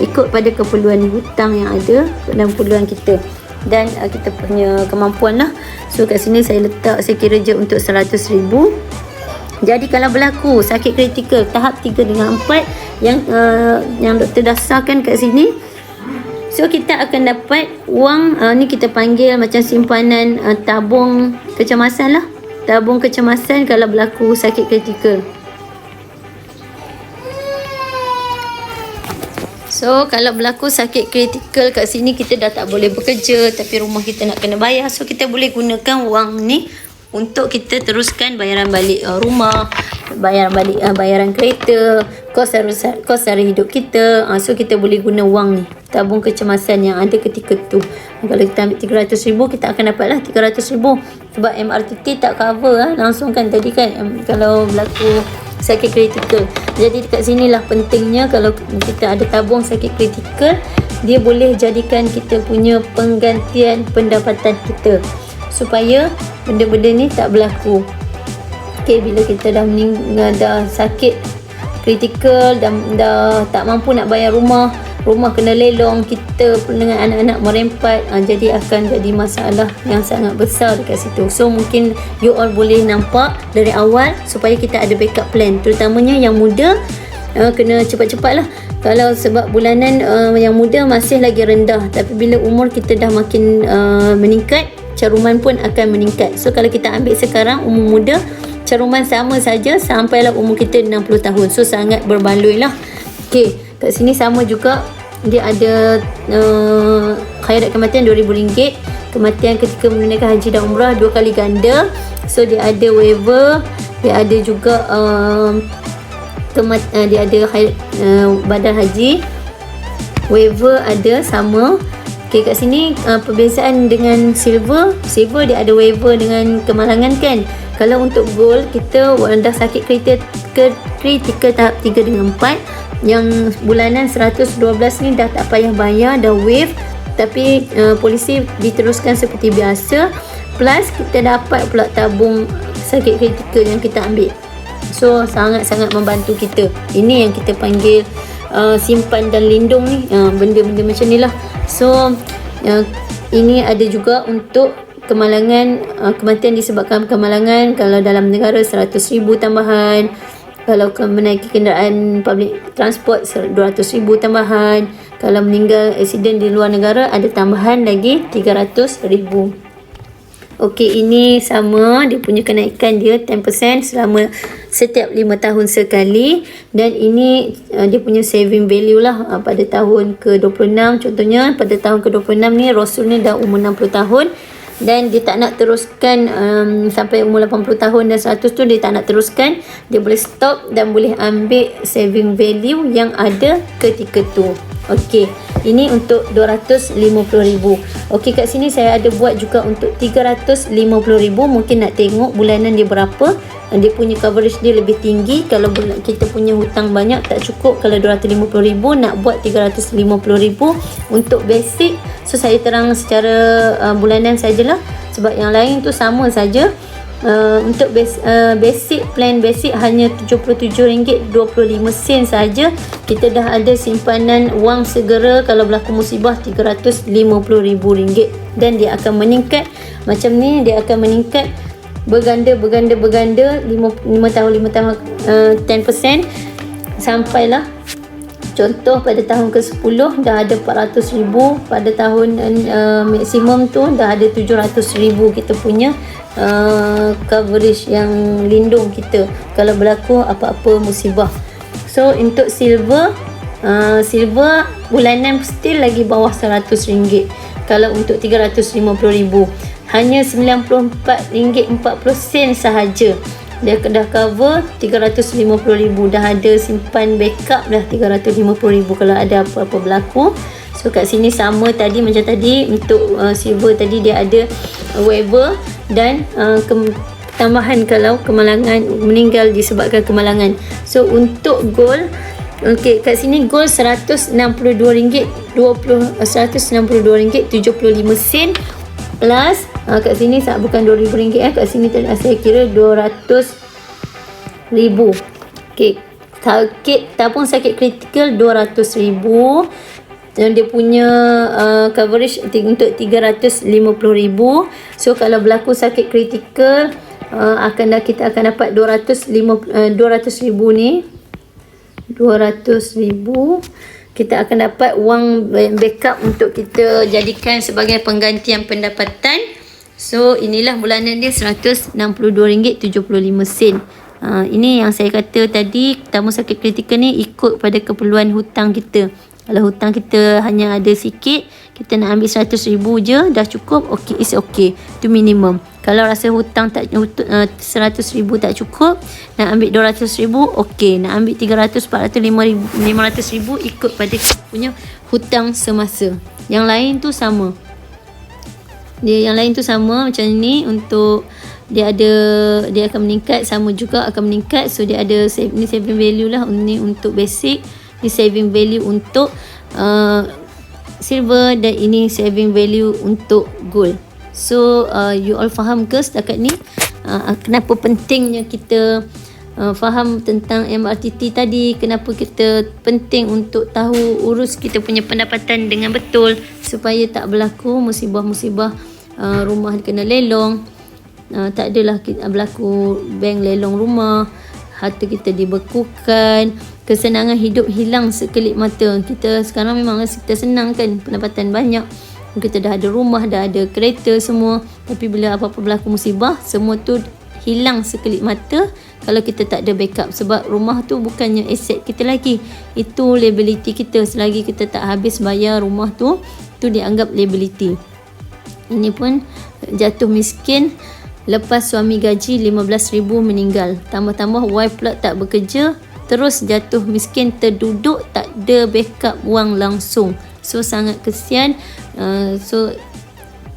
ikut pada keperluan hutang yang ada dan keperluan kita dan kita punya kemampuan lah. So kat sini saya kira je untuk RM100,000. Jadi kalau berlaku sakit kritikal tahap 3 dengan 4 yang doktor dasarkan kat sini, so kita akan dapat wang, ni kita panggil macam simpanan tabung kecemasan lah. Tabung kecemasan kalau berlaku sakit kritikal. So kalau berlaku sakit kritikal kat sini, kita dah tak boleh bekerja tapi rumah kita nak kena bayar. So kita boleh gunakan wang ni untuk kita teruskan bayaran balik rumah, bayaran kereta, kos sara hidup kita. So kita boleh guna wang ni, tabung kecemasan yang ada ketika tu. Kalau kita ambil RM300,000, kita akan dapatlah RM300,000 sebab MRTT tak cover langsung kan tadi kan, kalau berlaku sakit kritikal. Jadi dekat sinilah pentingnya kalau kita ada tabung sakit kritikal, dia boleh jadikan kita punya penggantian pendapatan kita supaya benda-benda ni tak berlaku. Okey, bila kita dah sakit kritikal dan dah tak mampu nak bayar rumah, rumah kena lelong, kita dengan anak-anak merempat, jadi akan jadi masalah yang sangat besar dekat situ. So mungkin you all boleh nampak dari awal supaya kita ada backup plan, terutamanya yang muda. Kena cepat-cepat lah. Kalau sebab bulanan yang muda masih lagi rendah, tapi bila umur kita dah makin meningkat, caruman pun akan meningkat. So kalau kita ambil sekarang umur muda, caruman sama saja sampailah umur kita 60 tahun. So sangat berbaloi lah. Okey, kat sini sama juga, dia ada khairat kematian RM2,000, kematian ketika menunaikan haji dan umrah 2 kali ganda. So dia ada waiver, dia ada juga dia ada badal haji, waiver ada sama. Okey, kat sini perbezaan dengan silver dia ada waiver dengan kemalangan kan. Kalau untuk gold, kita dah sakit kritikal tahap 3 dengan 4, yang bulanan 112 ni dah tak payah bayar, dah waive, tapi polisi diteruskan seperti biasa, plus kita dapat pula tabung sakit kritikal yang kita ambil. So sangat-sangat membantu kita. Ini yang kita panggil simpan dan lindung ni, benda-benda macam ni lah. So ini ada juga untuk kemalangan, kematian disebabkan kemalangan. Kalau dalam negara 100,000 tambahan, kalau menaiki kenderaan public transport 200,000 tambahan, kalau meninggal accident di luar negara ada tambahan lagi 300,000. Okey, ini sama, dia punya kenaikan dia 10% selama setiap 5 tahun sekali, dan ini dia punya saving value lah pada tahun ke-26. Contohnya pada tahun ke-26 ni Rasul ni dah umur 60 tahun dan dia tak nak teruskan sampai umur 80 tahun dan 100 tu dia tak nak teruskan, dia boleh stop dan boleh ambil saving value yang ada ketika tu. Okey, ini untuk 250,000. Okey, kat sini saya ada buat juga untuk 350,000. Mungkin nak tengok bulanan dia berapa. Dia punya coverage dia lebih tinggi. Kalau kita punya hutang banyak tak cukup. Kalau 250,000 nak buat 350,000 untuk basic. So saya terang secara bulanan sajalah, sebab yang lain tu sama saja. Untuk basic plan basic hanya RM77.25 saja. Kita dah ada simpanan wang segera kalau berlaku musibah RM350,000, dan dia akan meningkat macam ni, dia akan meningkat berganda 5 tahun 10% sampailah. Contoh pada tahun ke-10 dah ada 400,000, pada tahun maksimum tu dah ada 700,000 kita punya coverage yang lindung kita kalau berlaku apa-apa musibah. So untuk silver bulanan still lagi bawah RM100. Kalau untuk 350,000 hanya RM94.40 sahaja. Dia dah cover 350,000, dah ada simpan backup dah 350,000 kalau ada apa-apa berlaku. So kat sini sama tadi macam tadi. Untuk silver tadi dia ada waiver dan tambahan kalau kemalangan, meninggal disebabkan kemalangan. So untuk gold, okey, kat sini gold RM162.75 plus kat sini bukan RM2,000 kat sini saya kira RM200,000. okey, tabung sakit kritikal RM200,000 dan dia punya coverage untuk RM350,000. So kalau berlaku sakit kritikal kita akan dapat RM200,000 ni, RM200,000 kita akan dapat wang backup untuk kita jadikan sebagai penggantian pendapatan. So inilah bulanan dia RM162.75. Ini yang saya kata tadi, tabung sakit kritikal ni ikut pada keperluan hutang kita. Kalau hutang kita hanya ada sikit, kita nak ambil 100,000 je dah cukup, okey, it's okay, itu minimum. Kalau rasa hutang 100,000 tak cukup, nak ambil 200,000, okey, nak ambil 300, 400, 500,000 ikut pada kita punya hutang semasa. Yang lain tu sama. Yang lain tu sama macam ni. Untuk dia akan meningkat, sama juga akan meningkat. So dia ada ni saving value lah, ni untuk basic, ni saving value untuk silver, dan ini saving value untuk gold. So you all faham ke setakat ni kenapa pentingnya kita faham tentang MRTT tadi, kenapa kita penting untuk tahu urus kita punya pendapatan dengan betul supaya tak berlaku musibah-musibah rumah kena lelong. Tak adalah berlaku bank lelong rumah, harta kita dibekukan, kesenangan hidup hilang sekelip mata. Kita sekarang memang kita senang kan, pendapatan banyak, kita dah ada rumah, dah ada kereta semua, tapi bila apa-apa berlaku musibah, semua tu hilang sekelip mata kalau kita tak ada backup. Sebab rumah tu bukannya aset kita lagi, itu liability kita. Selagi kita tak habis bayar rumah tu dianggap liability. Ini pun jatuh miskin lepas suami gaji 15,000 meninggal, tambah-tambah wife pula tak bekerja, terus jatuh miskin, terduduk, tak ada backup wang langsung. So sangat kesian. So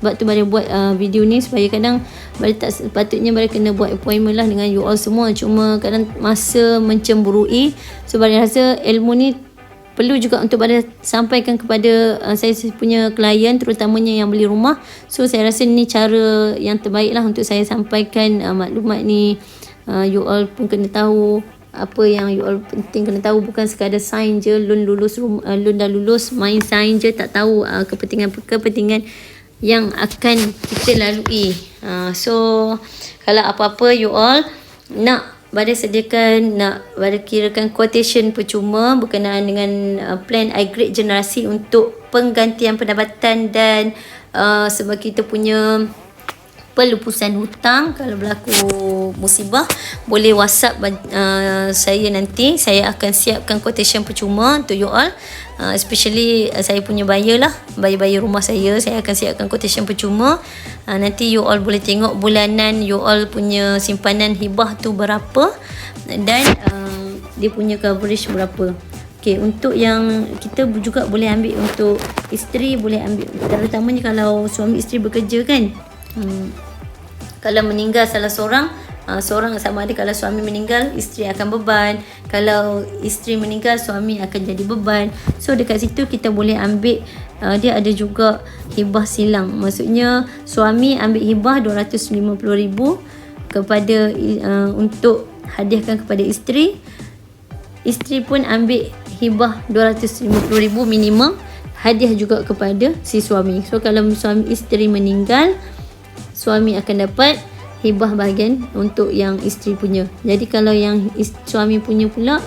sebab tu Baria buat video ni, supaya kadang Baria tak sepatutnya Baria kena buat appointment lah dengan you all semua, cuma kadang masa mencemburui. So Baria rasa ilmu ni perlu juga untuk Baria sampaikan kepada saya punya klien, terutamanya yang beli rumah. So saya rasa ni cara yang terbaik lah untuk saya sampaikan maklumat ni. You all pun kena tahu apa yang you all penting kena tahu, bukan sekadar sign je. Loan dah lulus main sign je, tak tahu kepentingan yang akan kita lalui. So kalau apa-apa you all nak Baria sediakan, nak Baria kirakan quotation percuma berkenaan dengan plan iGrade generasi untuk penggantian pendapatan dan sebab kita punya pelupusan hutang kalau berlaku musibah. Boleh WhatsApp saya, nanti saya akan siapkan quotation percuma untuk you all, especially saya punya buyer lah, buyer rumah saya akan siapkan quotation percuma. Nanti you all boleh tengok bulanan you all punya simpanan hibah tu berapa dan dia punya coverage berapa. Okay, untuk yang kita juga boleh ambil untuk isteri, boleh ambil terutamanya kalau suami isteri bekerja kan. Kalau meninggal salah seorang sama ada, kalau suami meninggal isteri akan beban, kalau isteri meninggal suami akan jadi beban. So dekat situ kita boleh ambil, dia ada juga hibah silang, maksudnya suami ambil hibah 250,000 kepada untuk hadiahkan kepada isteri, isteri pun ambil hibah 250,000 minimum, hadiah juga kepada si suami. So kalau suami isteri meninggal, suami akan dapat hibah bahagian untuk yang isteri punya. Jadi kalau yang suami punya pula,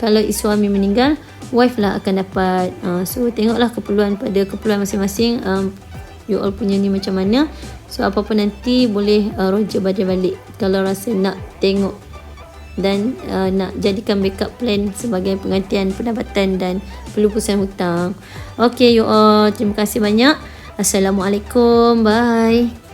kalau suami meninggal, wife lah akan dapat. So tengoklah keperluan masing-masing, you all punya ni macam mana. So apa-apa nanti boleh roger balik kalau rasa nak tengok dan nak jadikan backup plan sebagai penggantian pendapatan dan pelupusan hutang. Okay you all, terima kasih banyak. Assalamualaikum, bye.